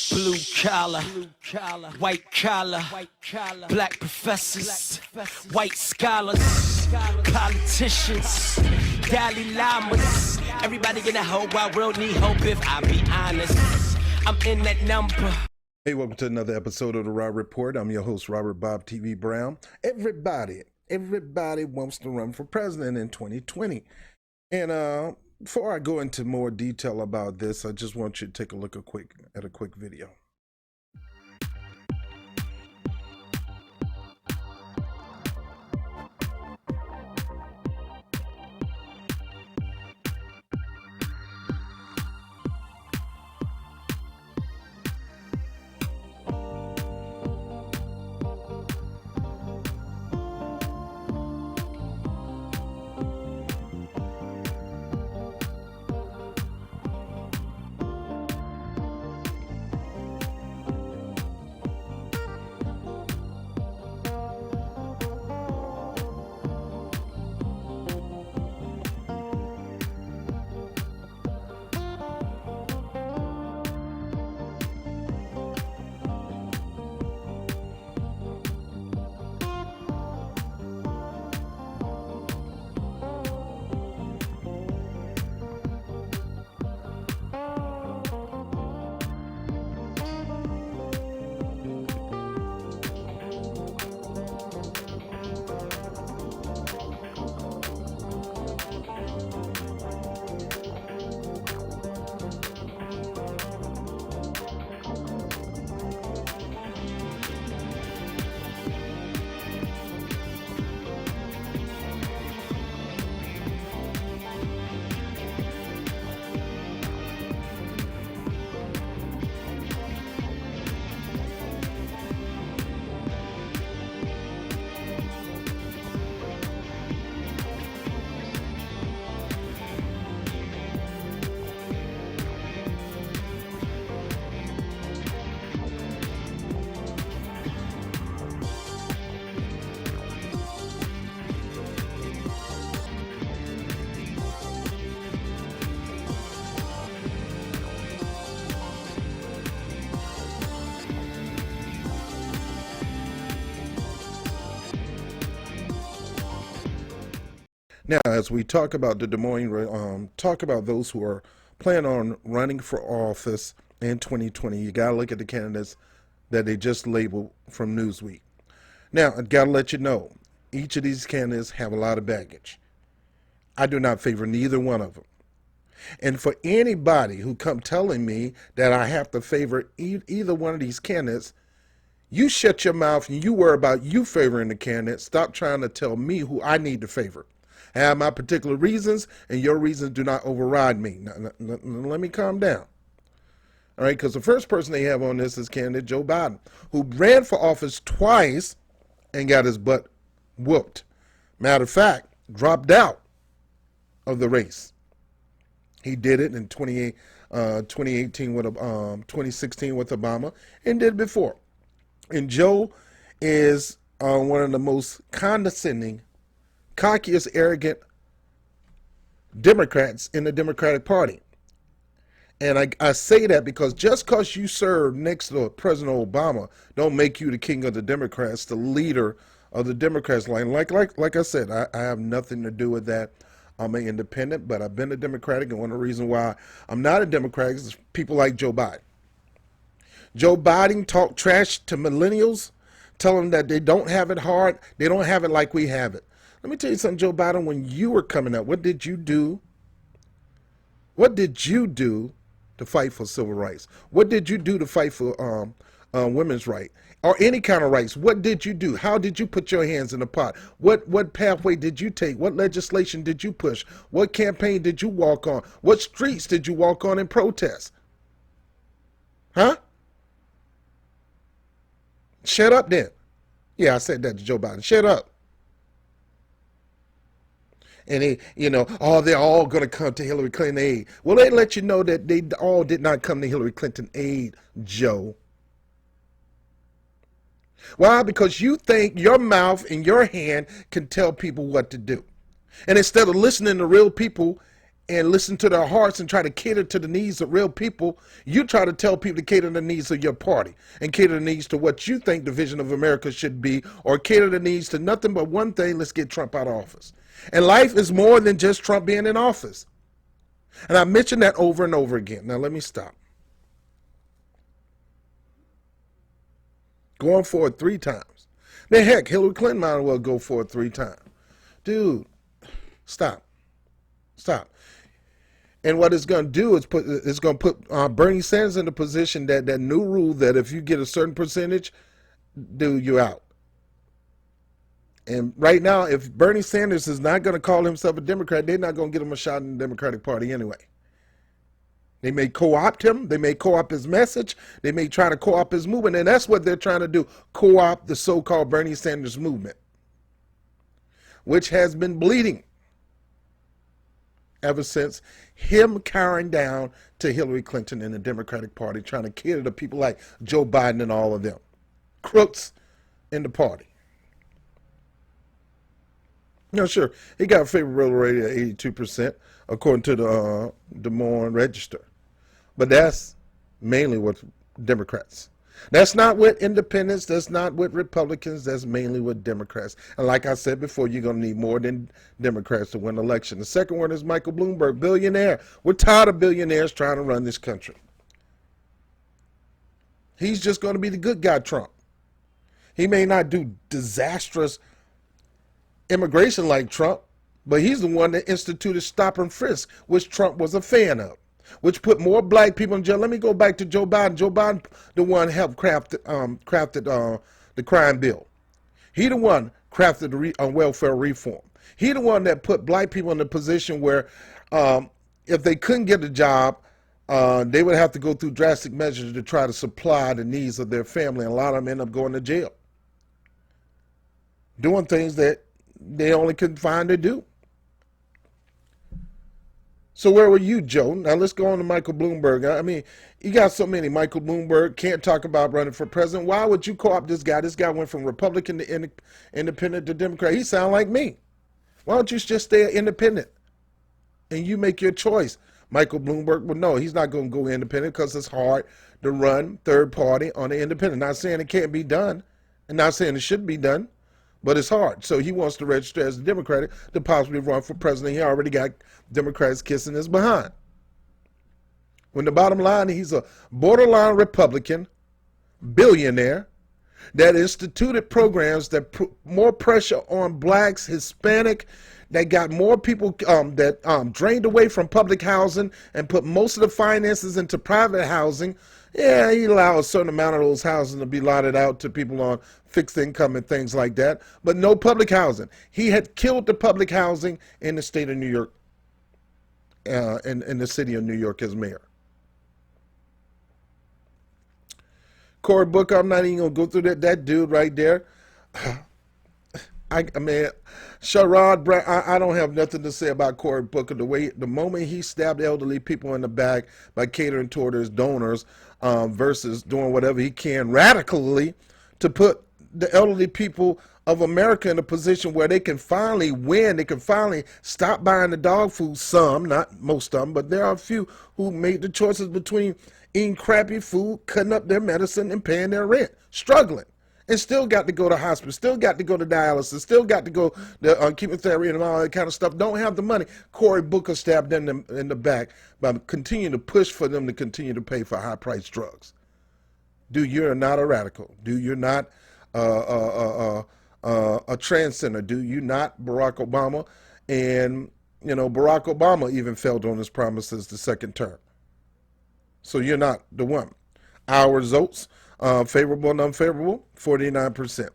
Blue collar, white collar, black professors, white scholars, politicians, Dalai Lamas. Everybody in the whole wide world need hope if I be honest. I'm in that number. Hey, welcome to another episode of the Raw Report. I'm your host, Robert BOBTV Brown. Everybody wants to run for president in 2020. And before I go into more detail about this, I just want you to take a look at a quick video. Now, as we talk about the Des Moines, talk about those who are planning on running for office in 2020, you got to look at the candidates that they just labeled from Newsweek. Now, I got to let you know, each of these candidates have a lot of baggage. I do not favor neither one of them. And for anybody who come telling me that I have to favor either one of these candidates, you shut your mouth and you worry about you favoring the candidate. Stop trying to tell me who I need to favor. I have my particular reasons, and your reasons do not override me. Now, let me calm down. All right, because the first person they have on this is candidate Joe Biden, who ran for office twice and got his butt whooped. Matter of fact, dropped out of the race. He did it in 2018 with 2016 with Obama, and did it before. And Joe is one of the most condescending, cockiest, arrogant Democrats in the Democratic Party. And I say that because just because you serve next to President Obama don't make you the king of the Democrats, the leader of the Democrats line. Like I said, I have nothing to do with that. I'm an independent, but I've been a Democratic, and one of the reasons why I'm not a Democrat is people like Joe Biden. Joe Biden talked trash to millennials, tell them that they don't have it hard, they don't have it like we have it. Let me tell you something, Joe Biden, when you were coming up, what did you do? What did you do to fight for civil rights? What did you do to fight for women's rights? Or any kind of rights? What did you do? How did you put your hands in the pot? What pathway did you take? What legislation did you push? What campaign did you walk on? What streets did you walk on in protest? Huh? Shut up then. Yeah, I said that to Joe Biden. Shut up. And they're all going to come to Hillary Clinton aid. Well, they let you know that they all did not come to Hillary Clinton aid, Joe. Why? Because you think your mouth and your hand can tell people what to do. And instead of listening to real people and listen to their hearts and try to cater to the needs of real people. You try to tell people to cater to the needs of your party and cater the needs to what you think the vision of America should be, or cater the needs to nothing but one thing: let's get Trump out of office. And life is more than just Trump being in office. And I mentioned that over and over again. Now let me stop. Going for it 3 times. Then heck, Hillary Clinton might as well go for it 3 times. Dude, stop. Stop. And what it's going to do is put Bernie Sanders in the position that new rule that if you get a certain percentage, dude, you're out. And right now, if Bernie Sanders is not going to call himself a Democrat, they're not going to get him a shot in the Democratic Party anyway. They may co-opt him. They may co-opt his message. They may try to co-opt his movement. And that's what they're trying to do, co-opt the so-called Bernie Sanders movement, which has been bleeding ever since him carrying down to Hillary Clinton in the Democratic Party, trying to cater to people like Joe Biden and all of them. Crooks in the party. No, sure, he got a favorable rating of 82%, according to the Des Moines Register. But that's mainly with Democrats. That's not with independents. That's not with Republicans. That's mainly with Democrats. And like I said before, you're going to need more than Democrats to win the election. The second one is Michael Bloomberg, billionaire. We're tired of billionaires trying to run this country. He's just going to be the good guy, Trump. He may not do disastrous immigration like Trump, but he's the one that instituted stop and frisk, which Trump was a fan of, which put more black people in jail. Let me go back to Joe Biden. Joe Biden, the one helped crafted the crime bill. He the one crafted the welfare reform. He the one that put black people in a position where if they couldn't get a job, they would have to go through drastic measures to try to supply the needs of their family. And a lot of them end up going to jail, doing things that they only could find to do. So where were you, Joe? Now let's go on to Michael Bloomberg. I mean, you got so many. Michael Bloomberg can't talk about running for president. Why would you co-opt this guy? This guy went from Republican to independent to Democrat. He sound like me. Why don't you just stay independent and you make your choice? Michael Bloomberg, well, no, he's not going to go independent because it's hard to run third party on the independent. Not saying it can't be done and not saying it should be done, but it's hard. So he wants to register as a Democrat to possibly run for president. He already got Democrats kissing his behind. When the bottom line, he's a borderline Republican, billionaire, that instituted programs that put more pressure on blacks, Hispanic, that got more people that drained away from public housing and put most of the finances into private housing. Yeah, he allowed a certain amount of those houses to be lotted out to people on fixed income and things like that, but no public housing. He had killed the public housing in the state of New York, in the city of New York as mayor. Cory Booker, I'm not even going to go through that dude right there. I mean, Sherrod Brown, I don't have nothing to say about Cory Booker. The moment he stabbed elderly people in the back by catering toward his donors versus doing whatever he can radically to put the elderly people of America in a position where they can finally win. They can finally stop buying the dog food. Some, not most of them, but there are a few who made the choices between eating crappy food, cutting up their medicine, and paying their rent, struggling. And still got to go to hospital, still got to go to dialysis, still got to go to chemotherapy and all that kind of stuff. Don't have the money. Cory Booker stabbed them in the back by continuing to push for them to continue to pay for high-priced drugs. Dude, you're not a radical. Dude, you're not a transcender. Dude, you're not Barack Obama. And, you know, Barack Obama even failed on his promises the second term. So you're not the one. Our results, favorable and unfavorable, 49%.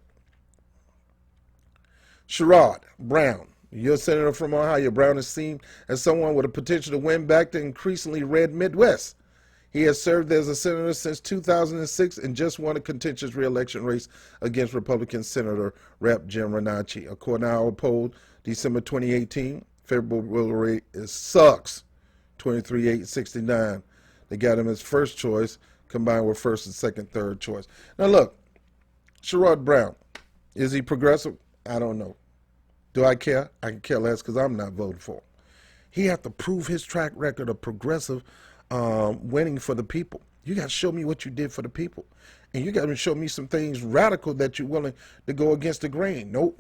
Sherrod Brown, you're a senator from Ohio. Brown is seen as someone with a potential to win back the increasingly red Midwest. He has served as a senator since 2006 and just won a contentious re-election race against Republican Senator Rep. Jim Renacci. According to our poll, December 2018, favorable rate is sucks, 23,869. They got him as first choice, combined with first and second, third choice. Now look, Sherrod Brown, is he progressive? I don't know. Do I care? I can care less because I'm not voting for him. He have to prove his track record of progressive winning for the people. You got to show me what you did for the people. And you got to show me some things radical that you're willing to go against the grain. No,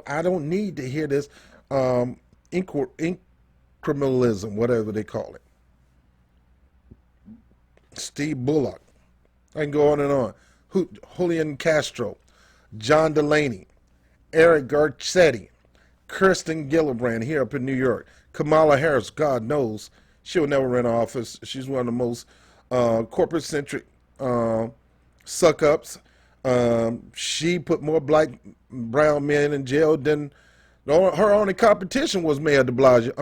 I don't need to hear this incrementalism, whatever they call it. Steve Bullock. I can go on and on. Julian Castro, John Delaney, Eric Garcetti, Kirsten Gillibrand here up in New York, Kamala Harris, God knows she'll never run office. She's one of the most corporate-centric suck-ups. She put more black, brown men in jail than her only competition was Mayor Bloomberg.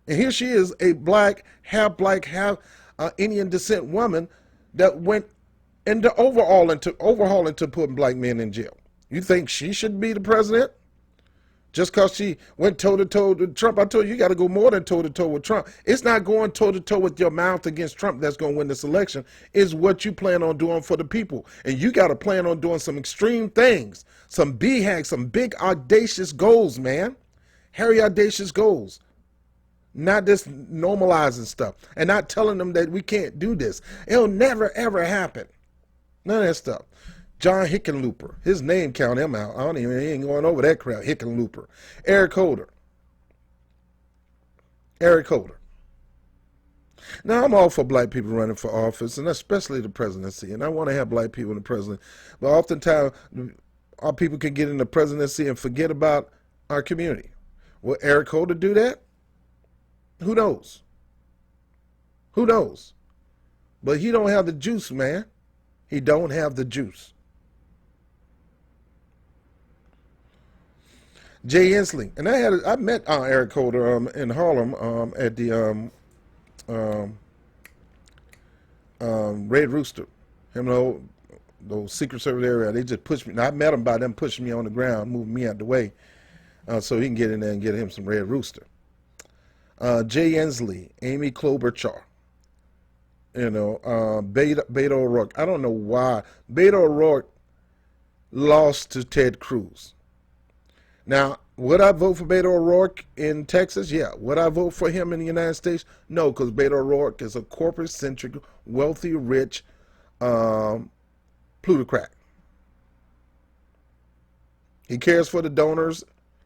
And here she is, a black, half Indian descent woman that went into overhauling to putting black men in jail. You think she should be the president? Just because she went toe-to-toe with Trump? I told you, you got to go more than toe-to-toe with Trump. It's not going toe-to-toe with your mouth against Trump that's going to win this election. It's what you plan on doing for the people. And you got to plan on doing some extreme things, some BHAGs, some big audacious goals, man. Hairy audacious goals. Not just normalizing stuff and not telling them that we can't do this. It'll never, ever happen. None of that stuff. John Hickenlooper. His name, count him out. He ain't going over that crowd. Hickenlooper. Eric Holder. Now, I'm all for black people running for office, and especially the presidency. And I want to have black people in the presidency. But oftentimes, our people can get in the presidency and forget about our community. Will Eric Holder do that? Who knows? But he don't have the juice, man. He don't have the juice. Jay Inslee, and I met Eric Holder in Harlem at the Red Rooster. Him and those Secret Service area. They just pushed me. Now, I met him by them pushing me on the ground, moving me out the way, so he can get in there and get him some Red Rooster. Jay Inslee, Amy Klobuchar, Beto O'Rourke. I don't know why. Beto O'Rourke lost to Ted Cruz. Now, would I vote for Beto O'Rourke in Texas? Yeah. Would I vote for him in the United States? No, because Beto O'Rourke is a corporate-centric, wealthy, rich plutocrat. He cares for the donors,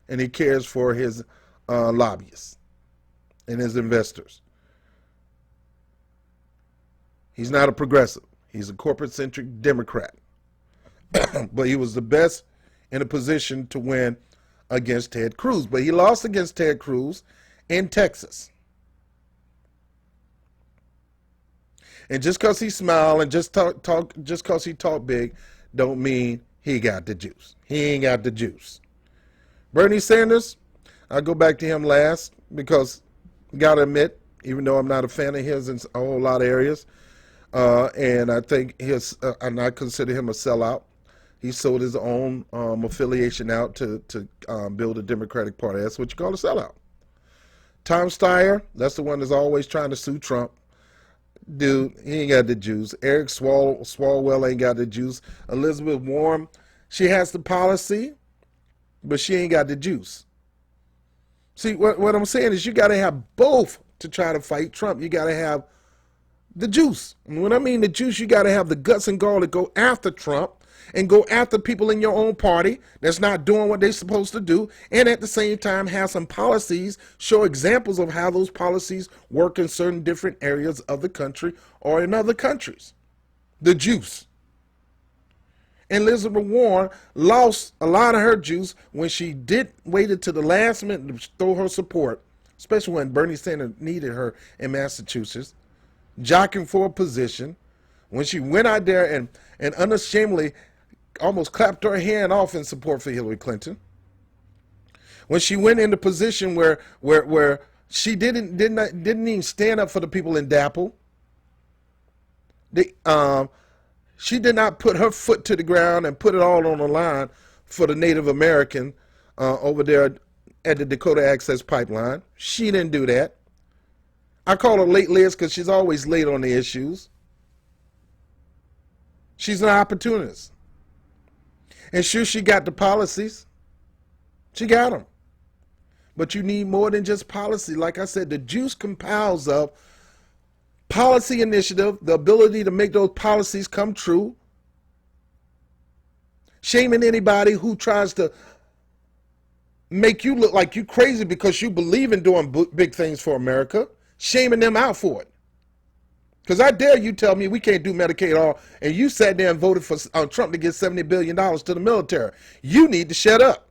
and he cares for his lobbyists and his investors. He's not a progressive. He's a corporate-centric Democrat. But he was the best in a position to win against Ted Cruz. But he lost against Ted Cruz in Texas. And just because he smiled and just because he talked big, don't mean he got the juice. He ain't got the juice. Bernie Sanders, I'll go back to him last because, gotta admit, even though I'm not a fan of his in a whole lot of areas, and I think and I consider him a sellout. He sold his own affiliation out to build a Democratic Party. That's what you call a sellout. Tom Steyer, that's the one that's always trying to sue Trump. Dude, he ain't got the juice. Eric Swalwell ain't got the juice. Elizabeth Warren, she has the policy, but she ain't got the juice. See, what I'm saying is you got to have both to try to fight Trump. You got to have the juice. And when I mean the juice, you got to have the guts and gall to go after Trump and go after people in your own party that's not doing what they're supposed to do, and at the same time have some policies, show examples of how those policies work in certain different areas of the country or in other countries. The juice. And Elizabeth Warren lost a lot of her juice when she waited to the last minute to throw her support, especially when Bernie Sanders needed her in Massachusetts, jockeying for a position, when she went out there and unashamedly almost clapped her hand off in support for Hillary Clinton. When she went in the position where she didn't even stand up for the people in DAPL. She did not put her foot to the ground and put it all on the line for the Native American over there at the Dakota Access Pipeline. She didn't do that. I call her late Liz because she's always late on the issues. She's an opportunist. And sure, she got the policies. She got them. But you need more than just policy. Like I said, the juice compiles of policy initiative, the ability to make those policies come true, shaming anybody who tries to make you look like you crazy because you believe in doing big things for America, shaming them out for it. Because I dare you tell me we can't do Medicaid all, and you sat there and voted for Trump to give $70 billion to the military. You need to shut up.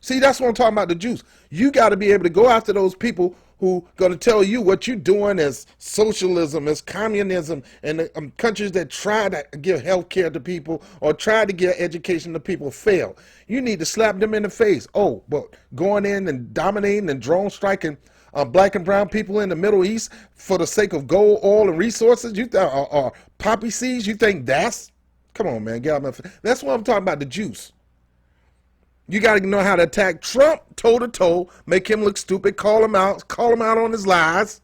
See, that's what I'm talking about, the juice. You got to be able to go after those people who going to tell you what you're doing as socialism, as communism, and countries that try to give health care to people or try to give education to people fail. You need to slap them in the face. Oh, but going in and dominating and drone striking black and brown people in the Middle East for the sake of gold, oil, and resources, or poppy seeds, you think that's? Come on, man, get out of my face. That's what I'm talking about, the juice. You got to know how to attack Trump toe to toe, make him look stupid, call him out on his lies.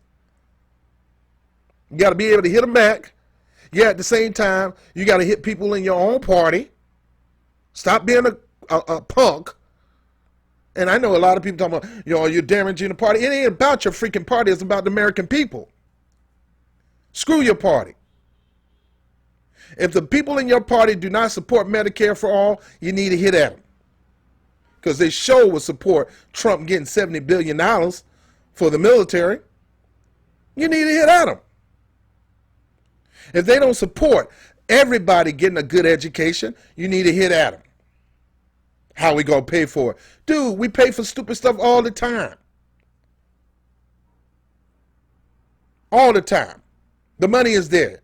You got to be able to hit him back. Yeah, at the same time, you got to hit people in your own party. Stop being a punk. And I know a lot of people talking about, you're damaging the party. It ain't about your freaking party. It's about the American people. Screw your party. If the people in your party do not support Medicare for all, you need to hit at them. Because they sure will support Trump getting $70 billion for the military. You need to hit at them. If they don't support everybody getting a good education, you need to hit at them. How we going to pay for it? Dude, we pay for stupid stuff all the time. All the time. The money is there.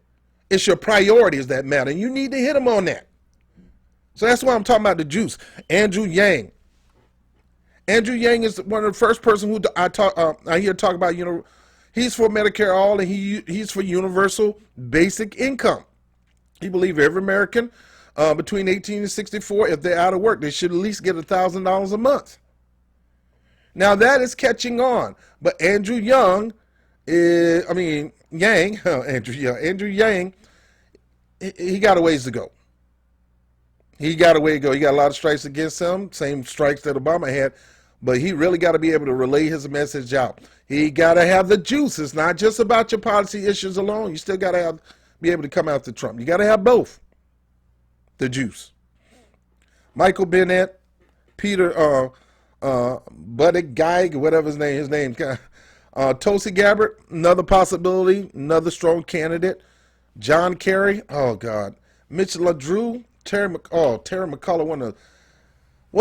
It's your priorities that matter. And you need to hit them on that. So that's why I'm talking about the juice. Andrew Yang. Andrew Yang is one of the first person who I hear talk about, he's for Medicare all, and he's for universal basic income. He believes every American between 18 and 64, if they're out of work, they should at least get $1,000 a month. Now that is catching on, but Andrew Yang, Andrew Yang, he got a ways to go. He got a way to go. He got a lot of strikes against him, same strikes that Obama had, but he really got to be able to relay his message out. He got to have the juice. It's not just about your policy issues alone. You still got to be able to come after Trump. You got to have both. The juice. Michael Bennett, Peter Buttigieg, whatever his name. Tulsi Gabbard, another possibility, another strong candidate. John Kerry, oh God. Mitch LaDrew, Terry McCullough, one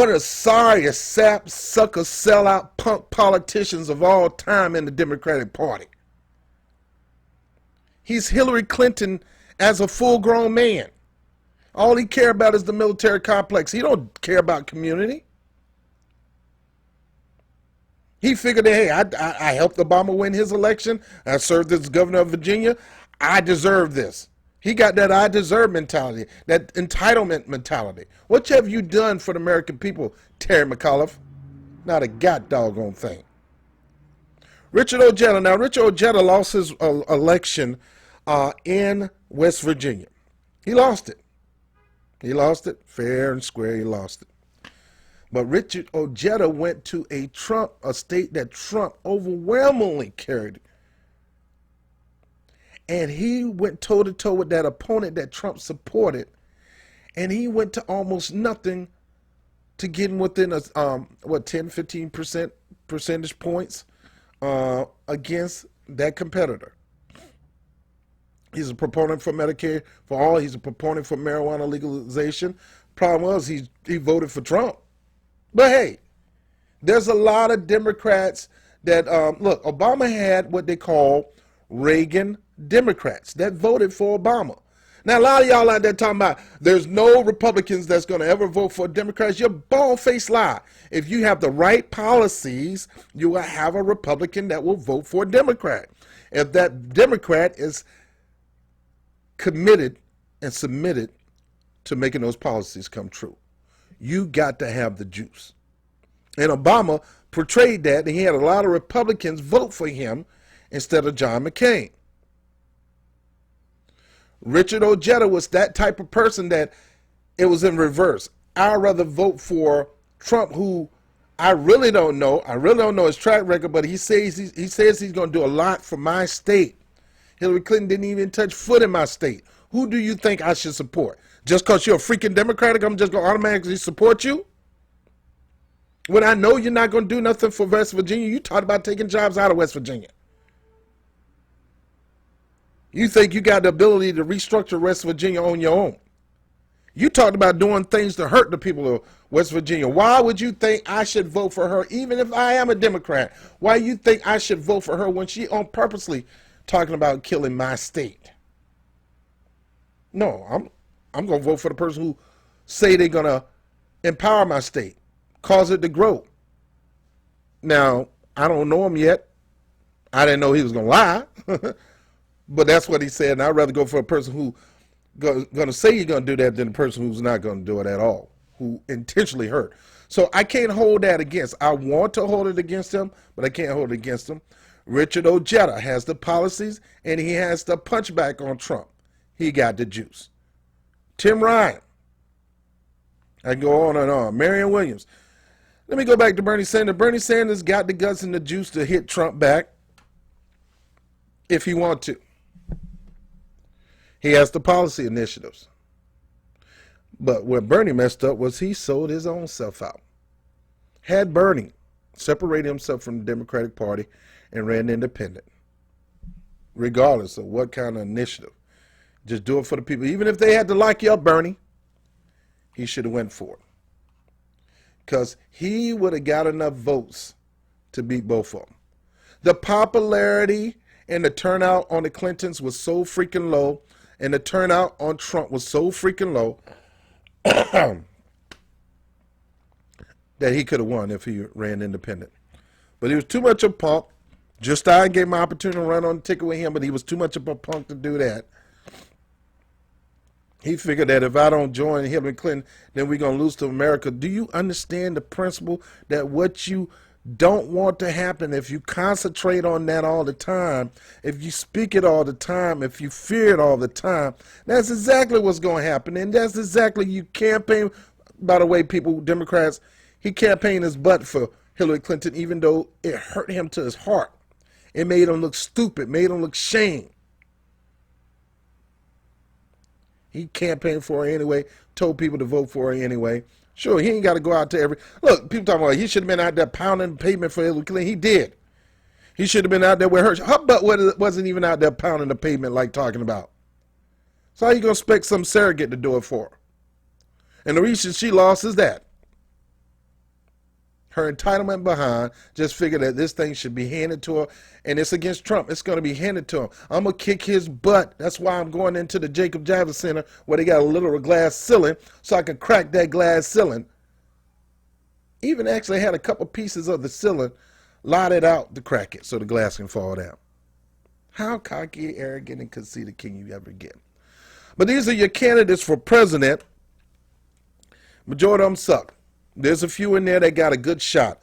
of the sorriest sap, sucker, sellout, punk politicians of all time in the Democratic Party. He's Hillary Clinton as a full-grown man. All he cares about is the military complex. He don't care about community. He figured that, hey, I helped Obama win his election. I served as governor of Virginia. I deserve this. He got that I deserve mentality, that entitlement mentality. What have you done for the American people, Terry McAuliffe? Not a god doggone thing. Richard Ojeda. Now, Richard Ojeda lost his election in West Virginia. He lost it. He lost it fair and square. He lost it. But Richard Ojeda went to a state that Trump overwhelmingly carried. And he went toe-to-toe with that opponent that Trump supported. And he went to almost nothing to get within 10-15% percentage points against that competitor. He's a proponent for Medicare for all. He's a proponent for marijuana legalization. Problem was he voted for Trump. But hey, there's a lot of Democrats that, look, Obama had what they call Reagan Democrats that voted for Obama. Now, a lot of y'all out there talking about there's no Republicans that's going to ever vote for Democrats. You're bald-faced lie. If you have the right policies, you will have a Republican that will vote for a Democrat. If that Democrat is committed and submitted to making those policies come true. You got to have the juice. And Obama portrayed that, and he had a lot of Republicans vote for him instead of John McCain. Richard Ojeda was that type of person that it was in reverse. I'd rather vote for Trump, who I really don't know his track record, but he says he's going to do a lot for my state. Hillary Clinton didn't even touch foot in my state. Who do you think I should support? Just because you're a freaking Democratic, I'm just going to automatically support you? When I know you're not going to do nothing for West Virginia, you talked about taking jobs out of West Virginia. You think you got the ability to restructure West Virginia on your own. You talked about doing things to hurt the people of West Virginia. Why would you think I should vote for her, even if I am a Democrat? Why you think I should vote for her when she on purposely talking about killing my state? No, I'm going to vote for the person who say they're going to empower my state, cause it to grow. Now, I don't know him yet. I didn't know he was going to lie. But that's what he said, and I'd rather go for a person who going to say you're going to do that than a person who's not going to do it at all, who intentionally hurt. So I can't hold that against. I want to hold it against him, but I can't hold it against him. Richard Ojeda has the policies, and he has the punchback on Trump. He got the juice. Tim Ryan. I can go on and on. Marianne Williams. Let me go back to Bernie Sanders. Bernie Sanders got the guts and the juice to hit Trump back if he wants to. He has the policy initiatives. But where Bernie messed up was he sold his own self out. Had Bernie separated himself from the Democratic Party and ran independent, regardless of what kind of initiative, just do it for the people. Even if they had to lock you up, Bernie, he should have went for it. Because he would have got enough votes to beat both of them. The popularity and the turnout on the Clintons was so freaking low, and the turnout on Trump was so freaking low that he could have won if he ran independent. But he was too much of a punk. Just I gave him an opportunity to run on the ticket with him, but he was too much of a punk to do that. He figured that if I don't join Hillary Clinton, then we're going to lose to America. Do you understand the principle that what you don't want to happen, if you concentrate on that all the time, if you speak it all the time, if you fear it all the time, that's exactly what's going to happen. And that's exactly you campaign. By the way, people, Democrats, he campaigned his butt for Hillary Clinton, even though it hurt him to his heart. It made him look stupid, made him look shame. He campaigned for her anyway, told people to vote for her anyway. Sure, he ain't got to go out to every... Look, people talking about he should have been out there pounding the pavement for Hillary Clinton. He did. He should have been out there with her. Her butt wasn't even out there pounding the pavement like talking about. So how you going to expect some surrogate to do it for her? And the reason she lost is that. Her entitlement behind just figured that this thing should be handed to her, and it's against Trump. It's going to be handed to him. I'm going to kick his butt. That's why I'm going into the Jacob Javits Center where they got a little glass ceiling so I can crack that glass ceiling. Even actually had a couple pieces of the ceiling lotted out to crack it so the glass can fall down. How cocky, arrogant, and conceited can you ever get? But these are your candidates for president. Majority of them suck. There's a few in there that got a good shot.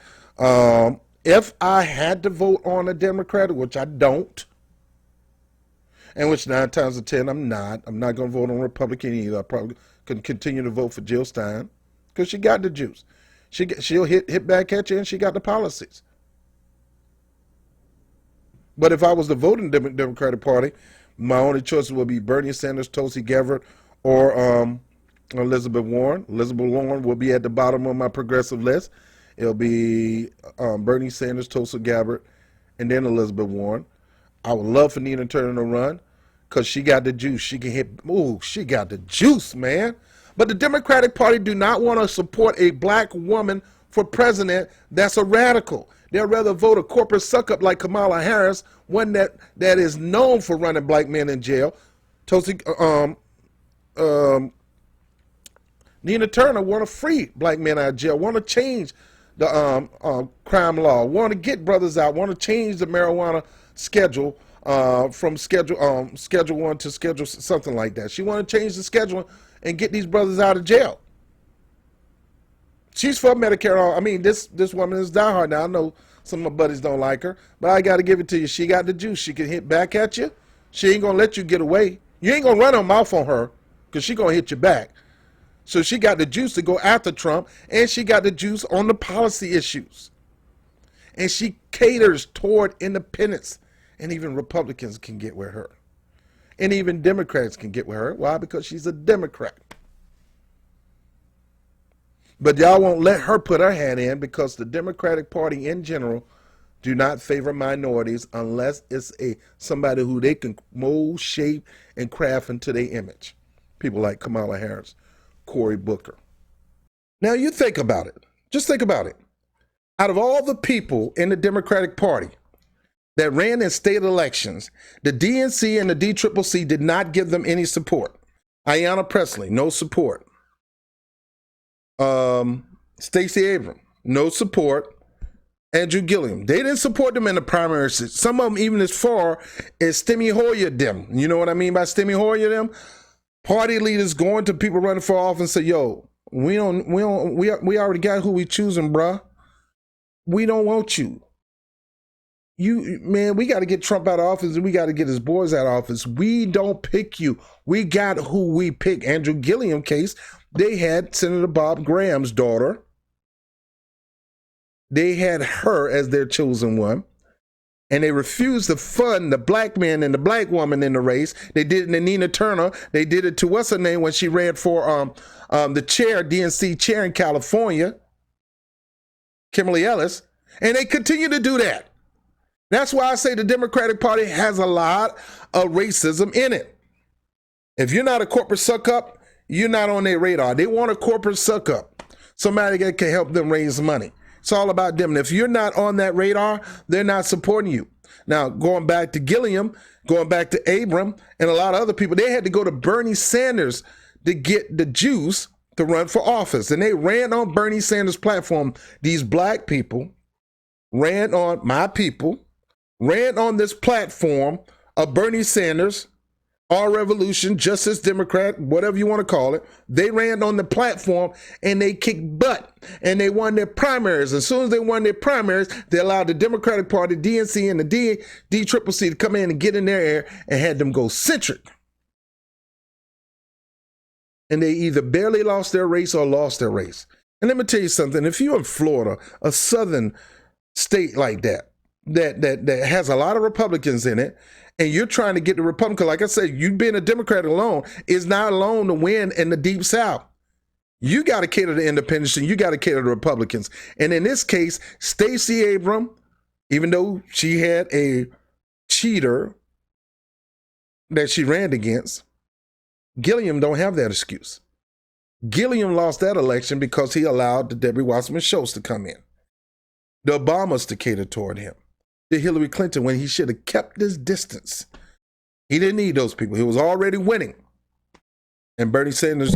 If I had to vote on a Democrat, which I don't, and which 9 times out of 10 I'm not going to vote on a Republican either. I probably could continue to vote for Jill Stein because she got the juice. She'll hit back at you, and she got the policies. But if I was to vote in the Democratic Party, my only choices would be Bernie Sanders, Tulsi Gabbard, or Elizabeth Warren. Elizabeth Warren will be at the bottom of my progressive list. It'll be Bernie Sanders, Tulsi Gabbard, and then Elizabeth Warren. I would love for Nina Turner to run because she got the juice. She can hit. Ooh, she got the juice, man. But the Democratic Party do not want to support a black woman for president that's a radical. They'd rather vote a corporate suck-up like Kamala Harris, one that is known for running black men in jail. Nina Turner want to free black men out of jail, want to change the crime law, want to get brothers out, want to change the marijuana schedule from schedule 1 to schedule something like that. She want to change the schedule and get these brothers out of jail. She's for Medicare. I mean, this woman is diehard. Now, I know some of my buddies don't like her, but I got to give it to you. She got the juice. She can hit back at you. She ain't going to let you get away. You ain't going to run her mouth on her because she going to hit you back. So she got the juice to go after Trump, and she got the juice on the policy issues. And she caters toward independents, and even Republicans can get with her. And even Democrats can get with her. Why? Because she's a Democrat. But y'all won't let her put her hand in, because the Democratic Party in general do not favor minorities unless it's somebody who they can mold, shape, and craft into their image. People like Kamala Harris, Cory Booker. Now you think about it. Just think about it. Out of all the people in the Democratic Party that ran in state elections, the DNC and the DCCC did not give them any support. Ayanna Pressley, no support. Stacey Abrams, no support. Andrew Gilliam, they didn't support them in the primaries. Some of them even as far as Steny Hoyer them. You know what I mean by Steny Hoyer them? Party leaders going to people running for office and say, yo, we already got who we choosing, bruh. We don't want you. Man, we got to get Trump out of office, and we got to get his boys out of office. We don't pick you. We got who we pick. Andrew Gilliam case, they had Senator Bob Graham's daughter. They had her as their chosen one, and they refused to fund the black man and the black woman in the race. They did it to Nina Turner. They did it to what's her name when she ran for the chair, DNC chair in California, Kimberly Ellis, and they continue to do that. That's why I say the Democratic Party has a lot of racism in it. If you're not a corporate suck-up, you're not on their radar. They want a corporate suck-up, somebody that can help them raise money. It's all about them. And if you're not on that radar, they're not supporting you. Now, going back to Gilliam, going back to Abram, and a lot of other people, they had to go to Bernie Sanders to get the juice to run for office. And they ran on Bernie Sanders' platform. These black people ran on my people, ran on this platform of Bernie Sanders, Our Revolution, Justice Democrat, whatever you want to call it. They ran on the platform and they kicked butt and they won their primaries. As soon as they won their primaries, they allowed the Democratic Party, DNC, and the DCCC to come in and get in their air and had them go centric. And they either barely lost their race or lost their race. And let me tell you something. If you're in Florida, a southern state like that has a lot of Republicans in it, and you're trying to get the Republican, like I said, you being a Democrat alone is not alone to win in the Deep South. You got to cater to independents and you got to cater to Republicans. And in this case, Stacey Abrams, even though she had a cheater that she ran against, Gilliam don't have that excuse. Gilliam lost that election because he allowed the Debbie Wasserman Schultz to come in, the Obamas to cater toward him, the Hillary Clinton when he should have kept his distance. He didn't need those people. He was already winning. And Bernie Sanders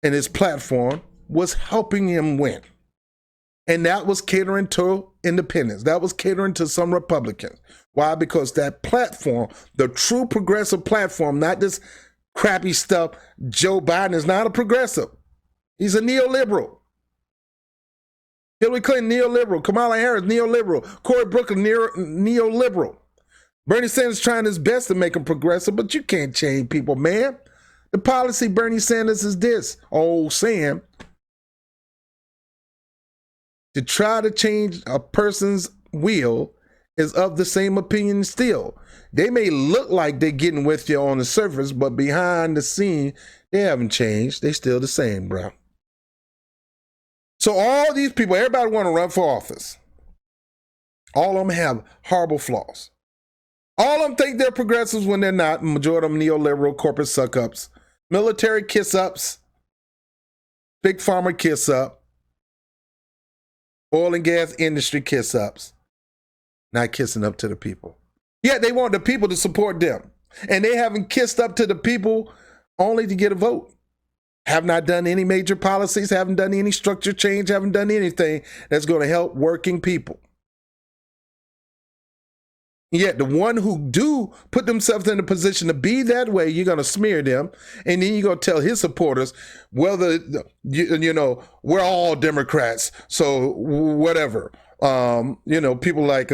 and his platform was helping him win. And that was catering to independents. That was catering to some Republicans. Why? Because that platform, the true progressive platform, not this crappy stuff. Joe Biden is not a progressive. He's a neoliberal. Hillary Clinton, neoliberal. Kamala Harris, neoliberal. Cory Booker, neoliberal. Bernie Sanders trying his best to make him progressive, but you can't change people, man. The policy Bernie Sanders is this, old Sam. To try to change a person's will is of the same opinion still. They may look like they're getting with you on the surface, but behind the scene, they haven't changed. They still the same, bro. So all these people, everybody want to run for office. All of them have horrible flaws. All of them think they're progressives when they're not. Majority of them neoliberal corporate suck-ups, military kiss-ups, big pharma kiss-up, oil and gas industry kiss-ups, not kissing up to the people. Yet they want the people to support them. And they haven't kissed up to the people only to get a vote. Have not done any major policies, haven't done any structure change, haven't done anything that's going to help working people. Yet the one who do put themselves in a position to be that way, you're going to smear them. And then you're going to tell his supporters, well, we're all Democrats. So whatever. People like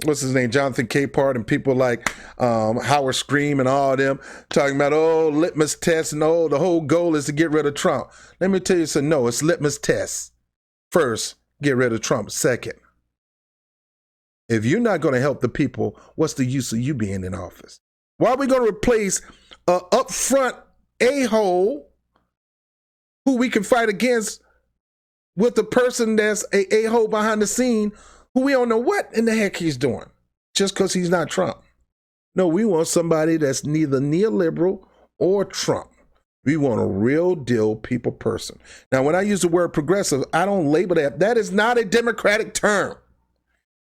what's his name, Jonathan Capehart, and people like Howard Scream and all of them talking about, oh, litmus test, and oh, the whole goal is to get rid of Trump. Let me tell you something. No, it's litmus tests. First, get rid of Trump. Second, if you're not going to help the people, what's the use of you being in office? Why are we going to replace an upfront a-hole who we can fight against with the person that's a hole behind the scene who we don't know what in the heck he's doing just because he's not Trump? No, we want somebody that's neither neoliberal or Trump. We want a real deal people person. Now, when I use the word progressive, I don't label that. That is not a Democratic term.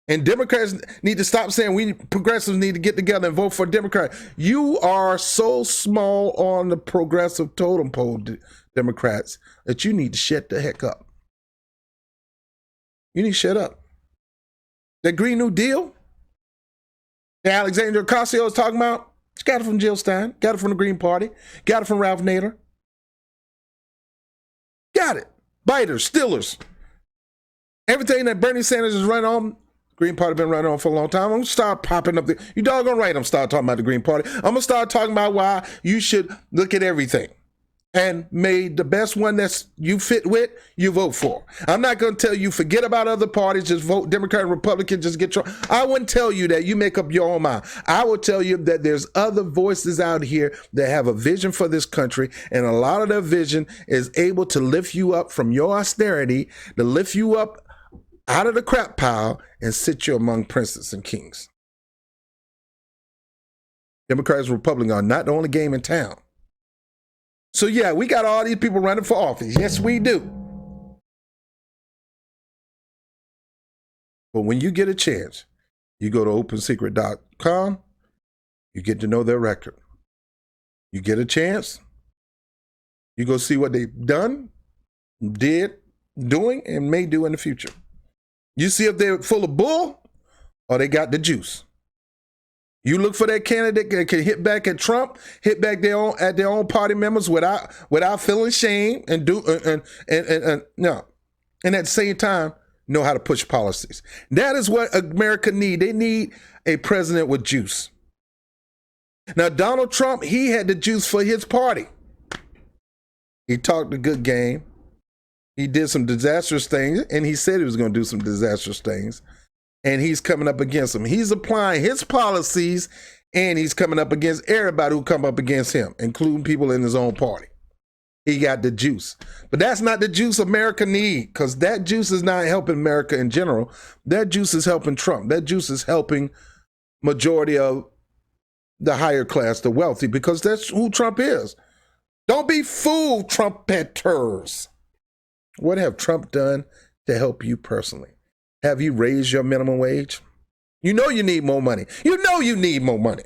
And Democrats need to stop saying progressives need to get together and vote for a Democrat. You are so small on the progressive totem pole, Democrats, that you need to shut the heck up. You need to shut up. That Green New Deal that Alexandria Ocasio was talking about, she got it from Jill Stein, got it from the Green Party, got it from Ralph Nader. Got it. Biters, stealers. Everything that Bernie Sanders is running on, Green Party been running on for a long time. I'm going to start popping up. You doggone right I'm start talking about the Green Party. I'm going to start talking about why you should look at everything. And made the best one that you fit with, you vote for. I'm not going to tell you forget about other parties, just vote Democrat and Republican, just get your... I wouldn't tell you that. You make up your own mind. I will tell you that there's other voices out here that have a vision for this country, and a lot of their vision is able to lift you up from your austerity, to lift you up out of the crap pile and sit you among princes and kings. Democrats and Republicans are not the only game in town. So yeah, we got all these people running for office. Yes, we do. But when you get a chance, you go to opensecret.com, you get to know their record. You get a chance, you go see what they've done, did, doing, and may do in the future. You see if they're full of bull or they got the juice. You look for that candidate that can hit back at Trump, hit back at their own party members without feeling shame and no. And at the same time, know how to push policies. That is what America need. They need a president with juice. Now, Donald Trump, he had the juice for his party. He talked a good game. He did some disastrous things, and he said he was going to do some disastrous things. And he's coming up against them. He's applying his policies, and he's coming up against everybody who come up against him, including people in his own party. He got the juice. But that's not the juice America need, because that juice is not helping America in general. That juice is helping Trump. That juice is helping majority of the higher class, the wealthy, because that's who Trump is. Don't be fooled, Trumpeters. What have Trump done to help you personally? Have you raised your minimum wage? You know you need more money. You know you need more money.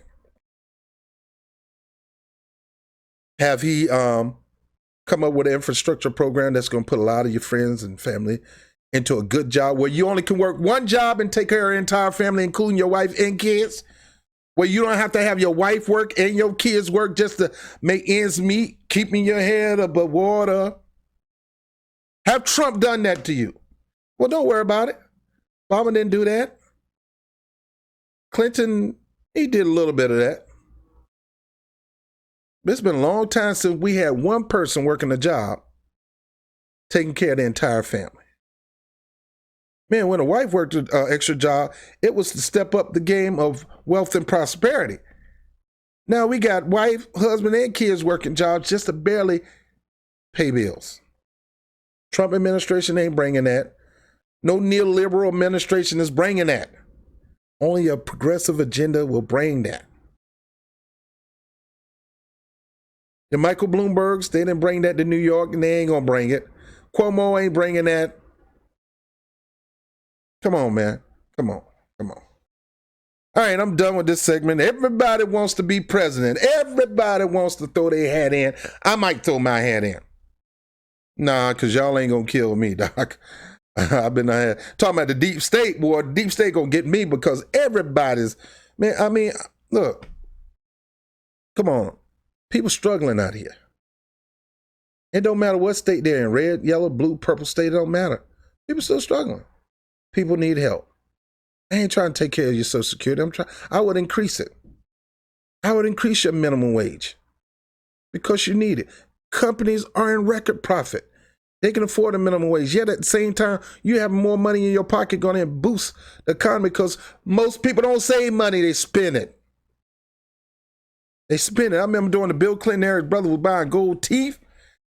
Have he come up with an infrastructure program that's going to put a lot of your friends and family into a good job where you only can work one job and take care of your entire family, including your wife and kids? Where you don't have to have your wife work and your kids work just to make ends meet, keeping your head above water? Have Trump done that to you? Well, don't worry about it. Obama didn't do that. Clinton, he did a little bit of that. But it's been a long time since we had one person working a job, taking care of the entire family. Man, when a wife worked an extra job, it was to step up the game of wealth and prosperity. Now we got wife, husband, and kids working jobs just to barely pay bills. Trump administration ain't bringing that. No neoliberal administration is bringing that. Only a progressive agenda will bring that. The Michael Bloombergs, they didn't bring that to New York, and they ain't going to bring it. Cuomo ain't bringing that. Come on, man. Come on. Come on. All right, I'm done with this segment. Everybody wants to be president. Everybody wants to throw their hat in. I might throw my hat in. Nah, because y'all ain't going to kill me, Doc. I've been talking about the deep state, boy. The deep state gonna get me because everybody's, man, I mean, look, come on. People struggling out here. It don't matter what state they're in, red, yellow, blue, purple state, it don't matter. People still struggling. People need help. I ain't trying to take care of your Social Security. I would increase it. I would increase your minimum wage because you need it. Companies are in record profit. They can afford a minimum wage. Yet at the same time, you have more money in your pocket going to boost the economy because most people don't save money, they spend it. They spend it. I remember during the Bill Clinton era, his brother was buying gold teeth.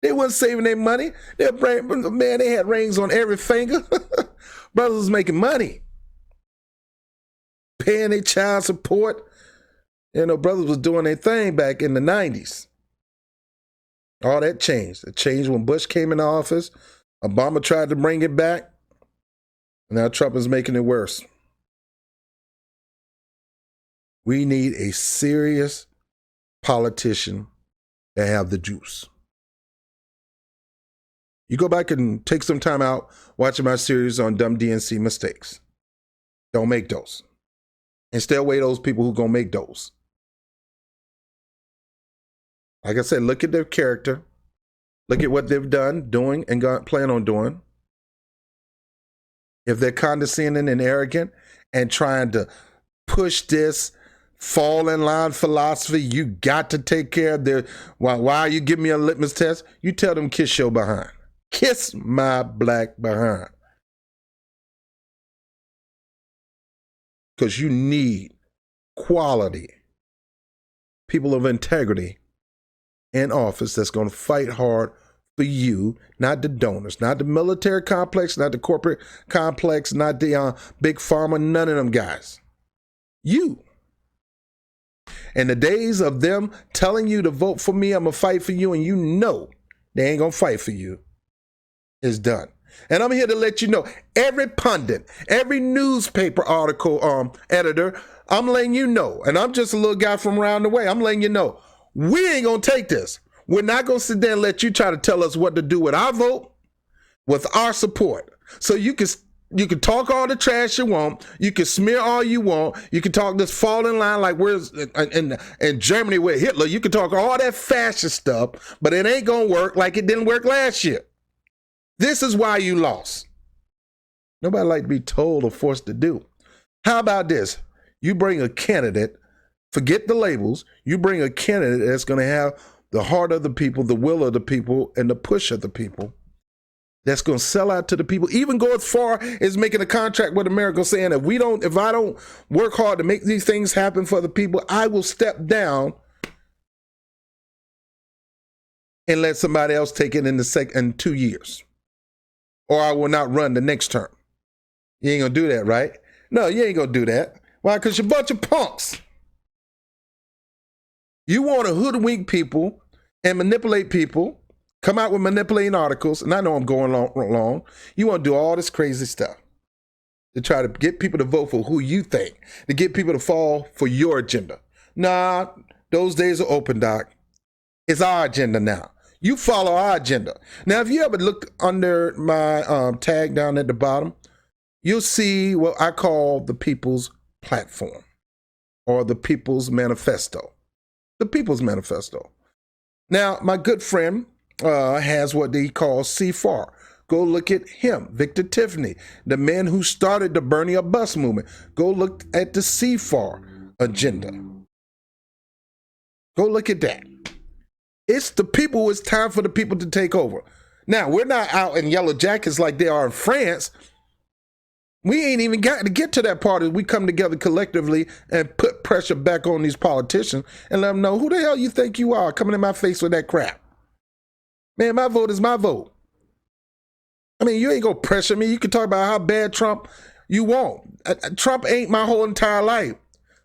They wasn't saving their money. They had rings on every finger. Brothers was making money. Paying their child support. You know, brothers was doing their thing back in the 90s. All that changed. It changed when Bush came into office. Obama tried to bring it back. Now Trump is making it worse. We need a serious politician that have the juice. You go back and take some time out watching my series on dumb DNC mistakes. Don't make those. And stay away those people who gonna make those. Like I said, look at their character. Look at what they've done, doing, and plan on doing. If they're condescending and arrogant and trying to push this fall in line philosophy, you got to take care of their, why you give me a litmus test? You tell them kiss your behind. Kiss my black behind. Because you need quality people of integrity in office that's going to fight hard for you, not the donors, not the military complex, not the corporate complex, not the big pharma, none of them guys. You. And the days of them telling you to vote for me, I'm going to fight for you, and you know they ain't going to fight for you, is done. And I'm here to let you know, every pundit, every newspaper article editor, I'm letting you know, and I'm just a little guy from around the way, I'm letting you know, we ain't going to take this. We're not going to sit there and let you try to tell us what to do with our vote, with our support. So you can talk all the trash you want. You can smear all you want. You can talk this fall in line like we're in Germany with Hitler. You can talk all that fascist stuff, but it ain't going to work like it didn't work last year. This is why you lost. Nobody like to be told or forced to do. How about this? You bring a candidate, forget the labels, you bring a candidate that's going to have the heart of the people, the will of the people, and the push of the people, that's going to sell out to the people, even go as far as making a contract with America saying if I don't work hard to make these things happen for the people, I will step down and let somebody else take it in 2 years. Or I will not run the next term. You ain't going to do that, right? No, you ain't going to do that. Why? Because you're a bunch of punks. You want to hoodwink people and manipulate people, come out with manipulating articles, and I know I'm going long. You want to do all this crazy stuff to try to get people to vote for who you think, to get people to fall for your agenda. Nah, those days are open, Doc. It's our agenda now. You follow our agenda. Now, if you ever look under my tag down at the bottom, you'll see what I call the People's Platform or the People's Manifesto. The People's Manifesto. Now, my good friend has what they call C4. Go look at him, Victor Tiffany, the man who started the Bernie or Bust movement. Go look at the C4 agenda. Go look at that. It's the people. It's time for the people to take over. Now, we're not out in yellow jackets like they are in France. We ain't even got to get to that part as we come together collectively and put pressure back on these politicians and let them know who the hell you think you are coming in my face with that crap. Man, my vote is my vote. I mean, you ain't going to pressure me. You can talk about how bad Trump you want. Trump ain't my whole entire life.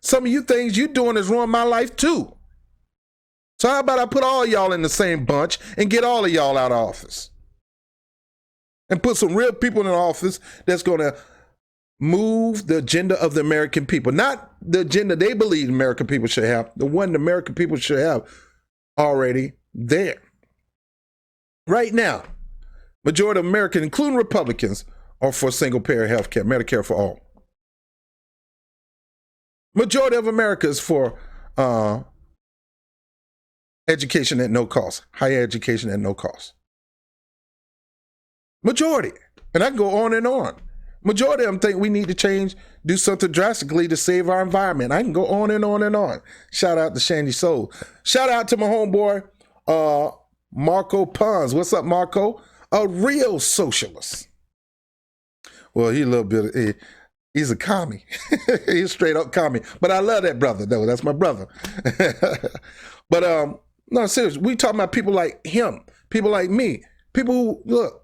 Some of you things you doing is ruining my life too. So how about I put all y'all in the same bunch and get all of y'all out of office? And put some real people in office that's going to move the agenda of the American people. Not the agenda they believe the American people should have, the one the American people should have already there. Right now, majority of Americans, including Republicans, are for single-payer health care, Medicare for all. Majority of America is for education at no cost, higher education at no cost. Majority. And I can go on and on. Majority of them think we need to change, do something drastically to save our environment. I can go on and on and on. Shout out to Shandy Soul. Shout out to my homeboy, Marco Pons. What's up, Marco? A real socialist. Well, he a little bit, he's a commie. He's straight up commie. But I love that brother, though. That's my brother. But no, seriously, we talking about people like him, people like me, people who, look,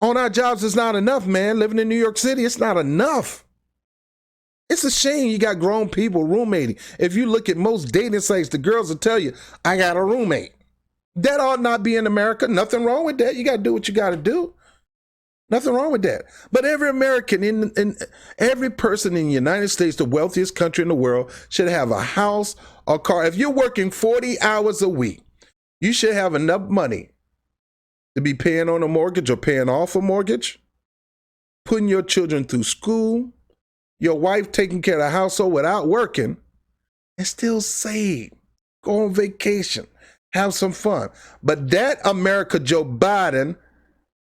on our jobs, it's not enough, man. Living in New York City, it's not enough. It's a shame you got grown people roommating. If you look at most dating sites, the girls will tell you, I got a roommate. That ought not be in America. Nothing wrong with that. You got to do what you got to do. Nothing wrong with that. But every American, in every person in the United States, the wealthiest country in the world, should have a house or car. If you're working 40 hours a week, you should have enough money to be paying on a mortgage or paying off a mortgage, putting your children through school, your wife taking care of the household without working, and still save, go on vacation, have some fun. But that America, Joe Biden,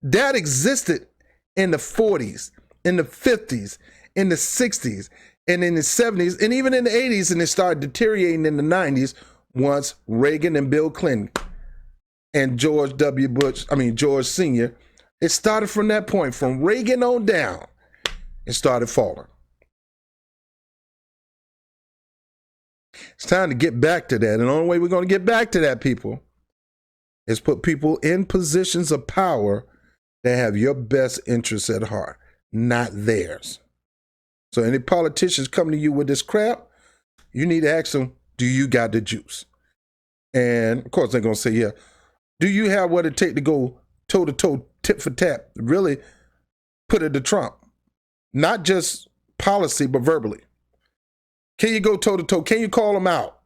that existed in the 40s, in the 50s, in the 60s, and in the 70s, and even in the 80s, and it started deteriorating in the 90s once Reagan and Bill Clinton and George Sr., it started from that point, from Reagan on down, it started falling. It's time to get back to that. And the only way we're going to get back to that, people, is put people in positions of power that have your best interests at heart, not theirs. So any politicians coming to you with this crap, you need to ask them, do you got the juice? And of course they're going to say, yeah. Do you have what it takes to go toe-to-toe, tit for tat, really put it to Trump? Not just policy, but verbally. Can you go toe-to-toe? Can you call him out?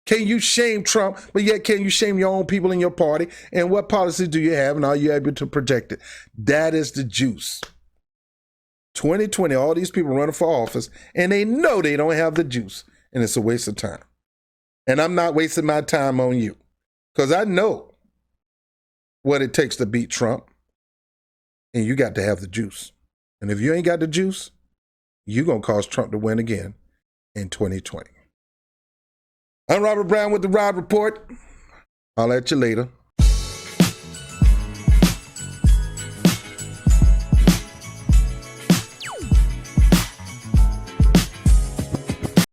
Can you shame Trump, but yet can you shame your own people in your party? And what policies do you have, and are you able to protect it? That is the juice. 2020, all these people running for office, and they know they don't have the juice, and it's a waste of time. And I'm not wasting my time on you, because I know what it takes to beat Trump, and you got to have the juice. And if you ain't got the juice, you're going to cause Trump to win again in 2020. I'm Robert Brown with the Rod Report. I'll at you later.